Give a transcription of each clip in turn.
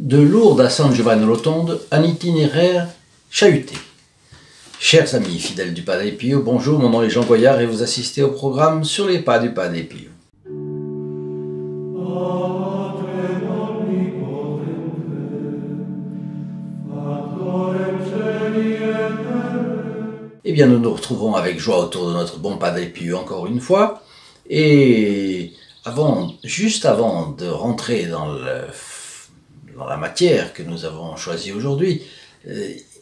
De Lourdes à San Giovanni Rotondo, un itinéraire chahuté. Chers amis fidèles du Padre Pio, bonjour, mon nom est Jean Goyard et vous assistez au programme sur les pas du Padre Pio. Eh bien, nous nous retrouvons avec joie autour de notre bon Padre Pio encore une fois. Et juste avant de rentrer dans la matière que nous avons choisie aujourd'hui,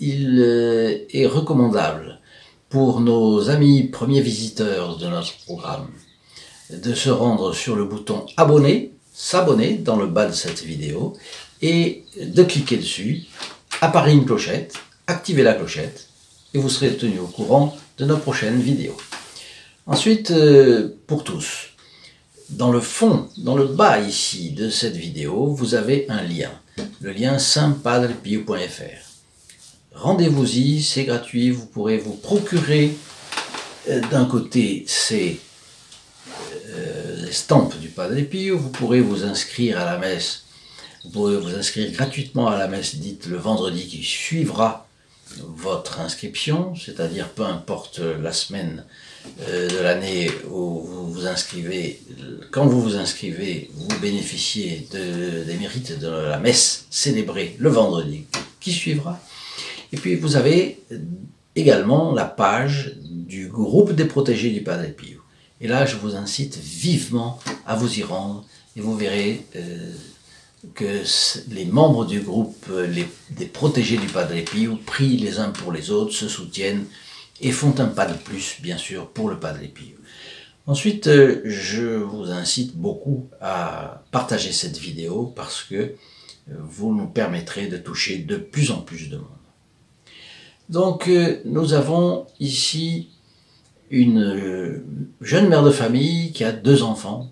il est recommandable pour nos amis premiers visiteurs de notre programme de se rendre sur le bouton abonner, s'abonner dans le bas de cette vidéo et de cliquer dessus, apparaît une clochette, activez la clochette et vous serez tenu au courant de nos prochaines vidéos. Ensuite, pour tous, dans le fond, dans le bas ici de cette vidéo, vous avez un lien, le lien saintpadrepio.fr. Rendez-vous-y, c'est gratuit, vous pourrez vous procurer d'un côté ces estampes du Padre Pio, vous pourrez vous inscrire à la messe, vous pourrez vous inscrire gratuitement à la messe dite le vendredi qui suivra votre inscription, c'est-à-dire peu importe la semaine de l'année où vous vous inscrivez, quand vous vous inscrivez, vous bénéficiez des mérites de la messe célébrée le vendredi qui suivra. Et puis vous avez également la page du groupe des protégés du Padre Pio. Et là, je vous incite vivement à vous y rendre et vous verrez que les membres du groupe des protégés du Padre Pio prient les uns pour les autres, se soutiennent et font un pas de plus, bien sûr, pour le Padre Pio. Ensuite, je vous incite beaucoup à partager cette vidéo parce que vous nous permettrez de toucher de plus en plus de monde. Donc, nous avons ici une jeune mère de famille qui a 2 enfants,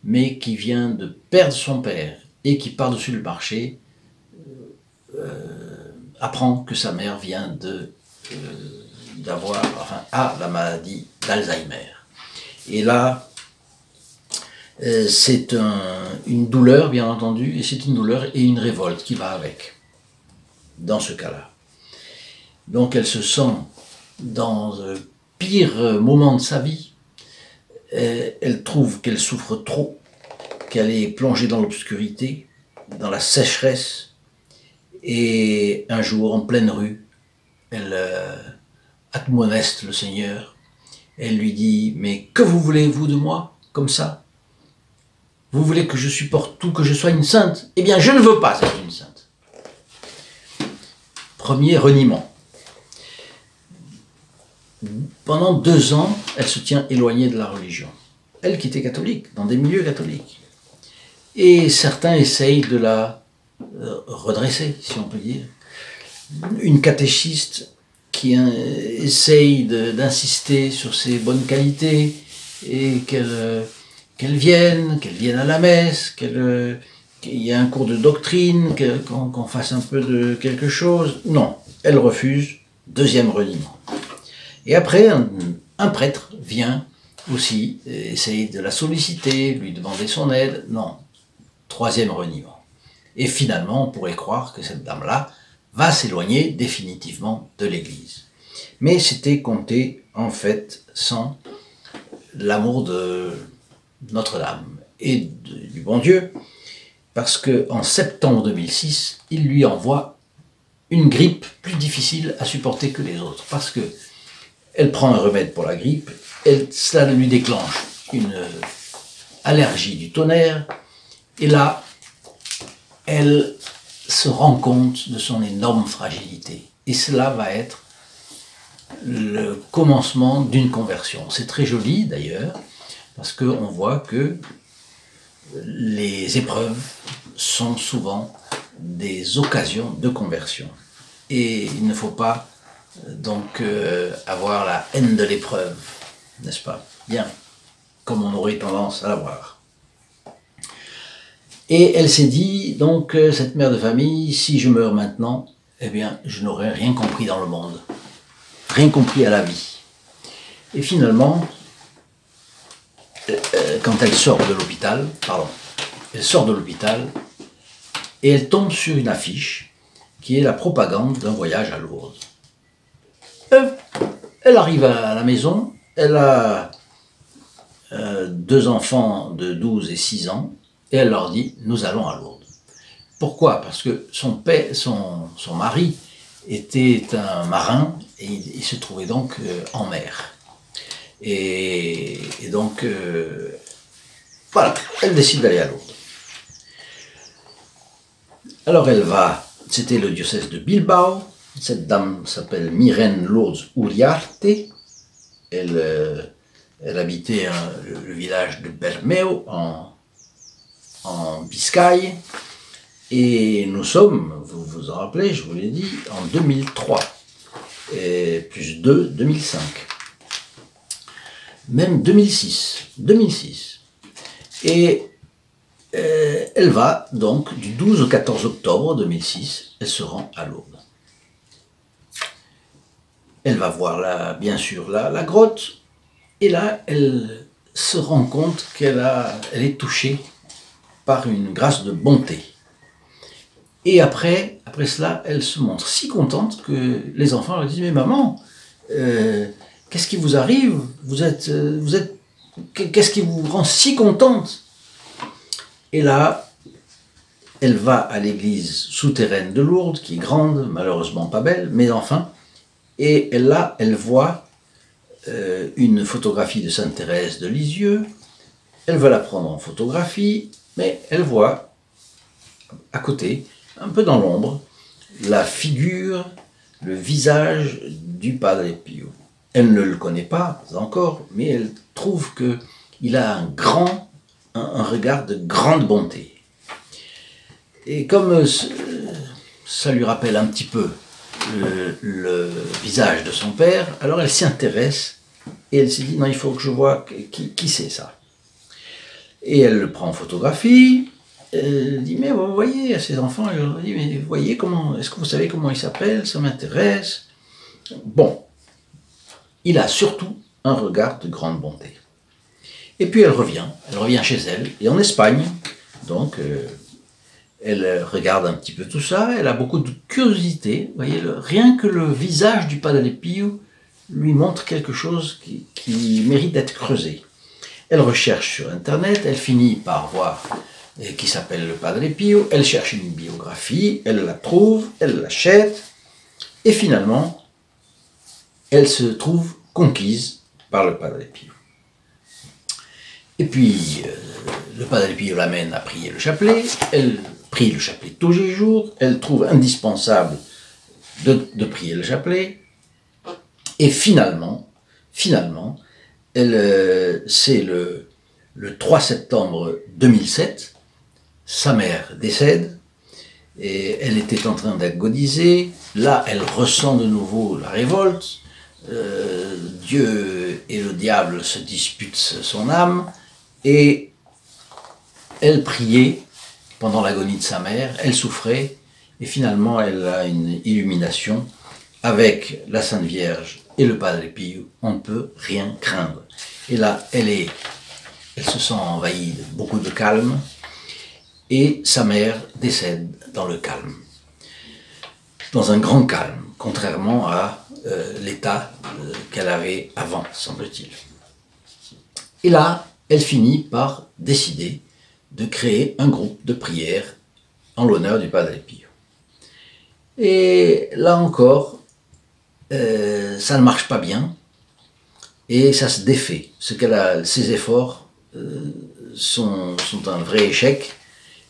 mais qui vient de perdre son père et qui, par-dessus le marché, apprend que sa mère vient a la maladie d'Alzheimer. Et là, c'est une douleur, bien entendu, et c'est une douleur et une révolte qui va avec, dans ce cas-là. Donc elle se sent dans le pire moment de sa vie. Elle trouve qu'elle souffre trop, qu'elle est plongée dans l'obscurité, dans la sécheresse. Et un jour, en pleine rue, elle admoneste le Seigneur. Elle lui dit « Mais que vous voulez-vous de moi, comme ça? Vous voulez que je supporte tout, que je sois une sainte? Eh bien, je ne veux pas être une sainte. » Premier reniement. Pendant 2 ans, elle se tient éloignée de la religion. Elle qui était catholique, dans des milieux catholiques. Et certains essayent de la redresser, si on peut dire. Une catéchiste qui essaye d'insister sur ses bonnes qualités et qu'elle vienne à la messe, qu'il y ait un cours de doctrine, qu'on fasse un peu de quelque chose. Non, elle refuse. 2e reniement. Et après, un prêtre vient aussi essayer de la solliciter, lui demander son aide. Non, 3e reniement. Et finalement, on pourrait croire que cette dame-là va s'éloigner définitivement de l'Église. Mais c'était compté, en fait, sans l'amour de Notre-Dame et du bon Dieu, parce qu'en septembre 2006, il lui envoie une grippe plus difficile à supporter que les autres, parce que elle prend un remède pour la grippe, cela lui déclenche une allergie du tonnerre, et là, elle se rend compte de son énorme fragilité. Et cela va être le commencement d'une conversion. C'est très joli d'ailleurs, parce qu'on voit que les épreuves sont souvent des occasions de conversion. Et il ne faut pas donc avoir la haine de l'épreuve, n'est-ce pas? Bien, comme on aurait tendance à l'avoir. Et elle s'est dit, donc, cette mère de famille, si je meurs maintenant, eh bien, je n'aurai rien compris dans le monde, rien compris à la vie. Et finalement, quand elle sort de l'hôpital, elle sort de l'hôpital, et elle tombe sur une affiche qui est la propagande d'un voyage à Lourdes. Elle arrive à la maison, elle a 2 enfants de 12 et 6 ans, et elle leur dit « Nous allons à Lourdes ». Pourquoi? Parce que son mari était un marin, et il se trouvait donc en mer. Et donc, voilà, elle décide d'aller à Lourdes. Alors elle va, c'était le diocèse de Bilbao, cette dame s'appelle Miren Lourdes Uriarte, elle habitait le village de Bermeo en Biscaye, et nous sommes, vous vous en rappelez, je vous l'ai dit, en 2003, et plus 2, 2005, même 2006, et elle va donc du 12 au 14 octobre 2006, elle se rend à Lourdes. Elle va voir bien sûr la grotte, et là elle se rend compte qu'elle est touchée par une grâce de bonté. Et après cela, elle se montre si contente que les enfants leur disent « Mais maman, qu'est-ce qui vous arrive? Qu'est-ce qui vous rend si contente ?» Et là, elle va à l'église souterraine de Lourdes, qui est grande, malheureusement pas belle, mais enfin, et là, elle voit une photographie de Sainte Thérèse de Lisieux. Elle va la prendre en photographie, mais elle voit à côté, un peu dans l'ombre, la figure, le visage du Padre Pio. Elle ne le connaît pas encore, mais elle trouve qu'il a un regard de grande bonté. Et comme ça lui rappelle un petit peu le visage de son père, alors elle s'y intéresse et elle s'est dit « Non, il faut que je vois qui c'est ça ». Et elle le prend en photographie, elle dit « Mais vous voyez, à ses enfants, elle leur dit « Mais vous voyez, est-ce que vous savez comment il s'appelle? Ça m'intéresse. » Bon, il a surtout un regard de grande bonté. Et puis elle revient chez elle, et en Espagne, donc elle regarde un petit peu tout ça, elle a beaucoup de curiosité, vous voyez, rien que le visage du Padre Pio lui montre quelque chose qui mérite d'être creusé. Elle recherche sur internet, elle finit par voir qui s'appelle le Padre Pio, elle cherche une biographie, elle la trouve, elle l'achète, et finalement, elle se trouve conquise par le Padre Pio. Et puis, le Padre Pio l'amène à prier le chapelet, elle prie le chapelet tous les jours, elle trouve indispensable de prier le chapelet, et finalement, c'est le 3 septembre 2007, sa mère décède, et elle était en train d'agoniser, là elle ressent de nouveau la révolte, Dieu et le diable se disputent son âme, et elle priait pendant l'agonie de sa mère, elle souffrait, et finalement elle a une illumination. Avec la Sainte Vierge et le Padre Pio, on ne peut rien craindre. Et là, elle se sent envahie de beaucoup de calme, et sa mère décède dans le calme, dans un grand calme, contrairement à l'état qu'elle avait avant, semble-t-il. Et là, elle finit par décider de créer un groupe de prière en l'honneur du Padre Pio. Et là encore, ça ne marche pas bien, et ça se défait. Ses efforts sont un vrai échec,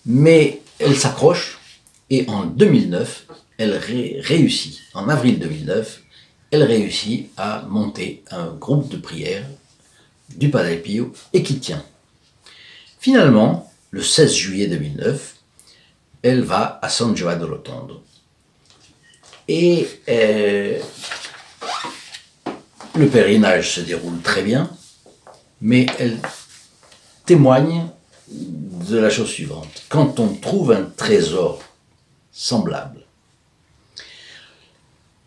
mais elle s'accroche, et en 2009, elle réussit, en avril 2009, elle réussit à monter un groupe de prière du Padre Pio, et qui tient. Finalement, le 16 juillet 2009, elle va à San Giovanni de Rotondo. Et le pèlerinage se déroule très bien, mais elle témoigne de la chose suivante. Quand on trouve un trésor semblable,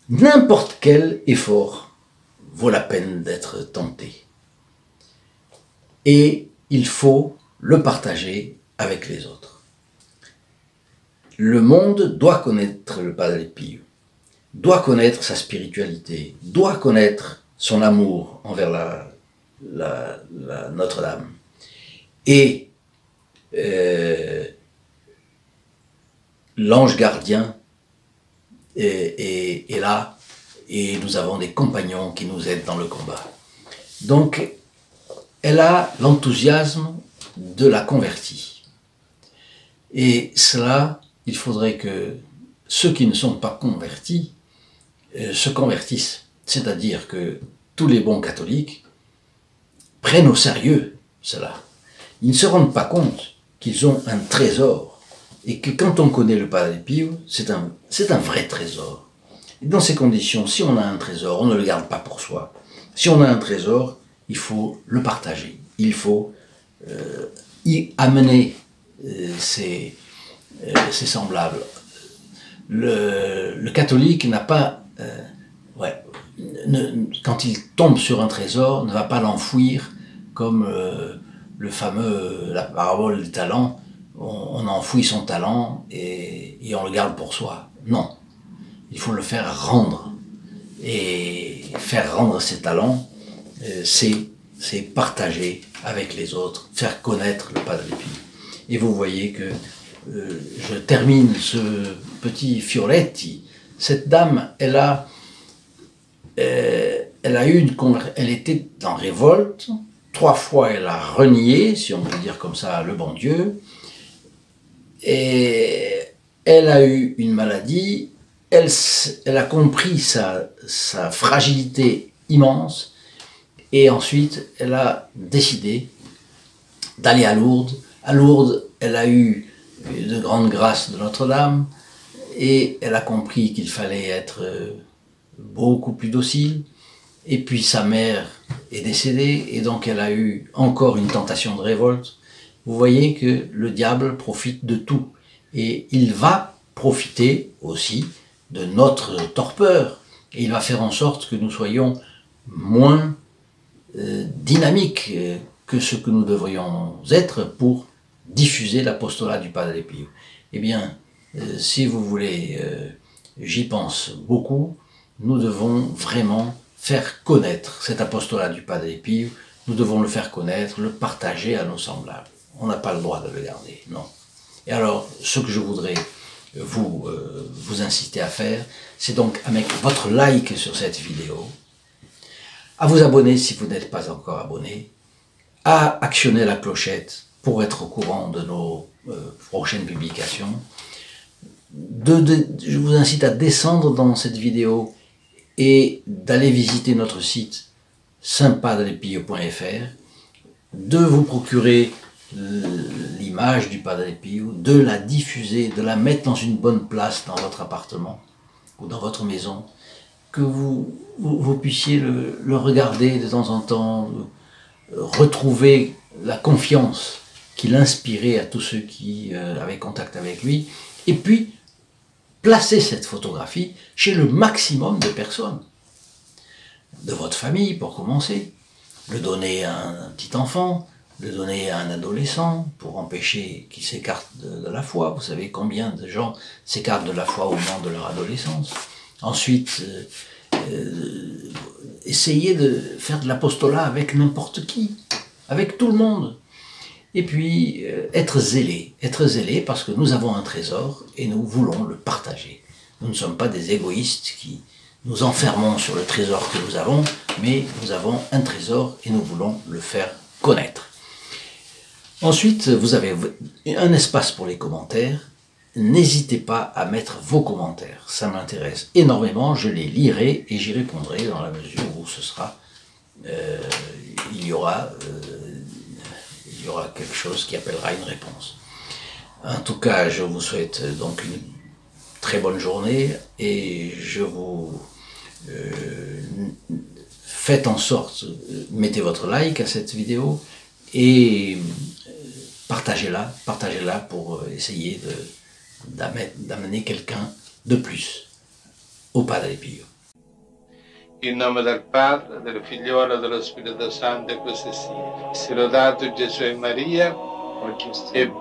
n'importe quel effort vaut la peine d'être tenté. Et il faut le partager avec les autres. le monde doit connaître le Padre Pio, doit connaître sa spiritualité, doit connaître son amour envers Notre-Dame. Et l'ange gardien est là, et nous avons des compagnons qui nous aident dans le combat. Donc, elle a l'enthousiasme de la convertie. Et cela, il faudrait que ceux qui ne sont pas convertis se convertissent. C'est-à-dire que tous les bons catholiques prennent au sérieux cela. Ils ne se rendent pas compte qu'ils ont un trésor et que quand on connaît le Padre Pio, c'est un vrai trésor. Et dans ces conditions, si on a un trésor, on ne le garde pas pour soi. Si on a un trésor, il faut le partager. Il faut y amener ses semblables. Le catholique n'a pas... quand il tombe sur un trésor, ne va pas l'enfouir comme la parabole des talents. On enfouit son talent et on le garde pour soi. Non, il faut le faire rendre. Et faire rendre ses talents, c'est partager avec les autres, faire connaître le Padre Pio. Et vous voyez que je termine ce petit Fioretti. Cette dame, elle était en révolte. 3 fois, elle a renié, si on peut dire comme ça, le bon Dieu. Et elle a eu une maladie. Elle a compris sa fragilité immense. Et ensuite, elle a décidé d'aller à Lourdes. À Lourdes, elle a eu de grandes grâces de Notre-Dame. Et elle a compris qu'il fallait être beaucoup plus docile. Et puis sa mère est décédée, et donc elle a eu encore une tentation de révolte. Vous voyez que le diable profite de tout. Et il va profiter aussi de notre torpeur. Et il va faire en sorte que nous soyons moins dynamiques que ce que nous devrions être pour diffuser l'apostolat du Padre Pio. Eh bien, si vous voulez, j'y pense beaucoup, nous devons vraiment faire connaître cet apostolat du Padre Pio, nous devons le faire connaître, le partager à nos semblables. On n'a pas le droit de le garder, non. Et alors, ce que je voudrais vous inciter à faire, c'est donc à mettre votre like sur cette vidéo, à vous abonner si vous n'êtes pas encore abonné, à actionner la clochette pour être au courant de nos prochaines publications. Je vous incite à descendre dans cette vidéo et d'aller visiter notre site saintpadrepio.fr, de vous procurer l'image du Padre Pio, de la diffuser, de la mettre dans une bonne place dans votre appartement ou dans votre maison, que vous puissiez le regarder de temps en temps, retrouver la confiance qu'il inspirait à tous ceux qui avaient contact avec lui, et puis placer cette photographie chez le maximum de personnes, de votre famille pour commencer, le donner à un petit enfant, le donner à un adolescent pour empêcher qu'il s'écarte de la foi. Vous savez combien de gens s'écartent de la foi au moment de leur adolescence. Ensuite, essayez de faire de l'apostolat avec n'importe qui, avec tout le monde. Et puis, être zélé parce que nous avons un trésor et nous voulons le partager. Nous ne sommes pas des égoïstes qui nous enfermons sur le trésor que nous avons, mais nous avons un trésor et nous voulons le faire connaître. Ensuite, vous avez un espace pour les commentaires. N'hésitez pas à mettre vos commentaires, ça m'intéresse énormément, je les lirai et j'y répondrai dans la mesure où ce sera, il y aura quelque chose qui appellera une réponse. En tout cas, je vous souhaite donc une très bonne journée et je vous faites en sorte, mettez votre like à cette vidéo et partagez-la pour essayer d'amener quelqu'un de plus au Padre Pio. In nome del Padre, del Figliolo e dello Spirito Santo, e così sia. Sia lodato Gesù e Maria, e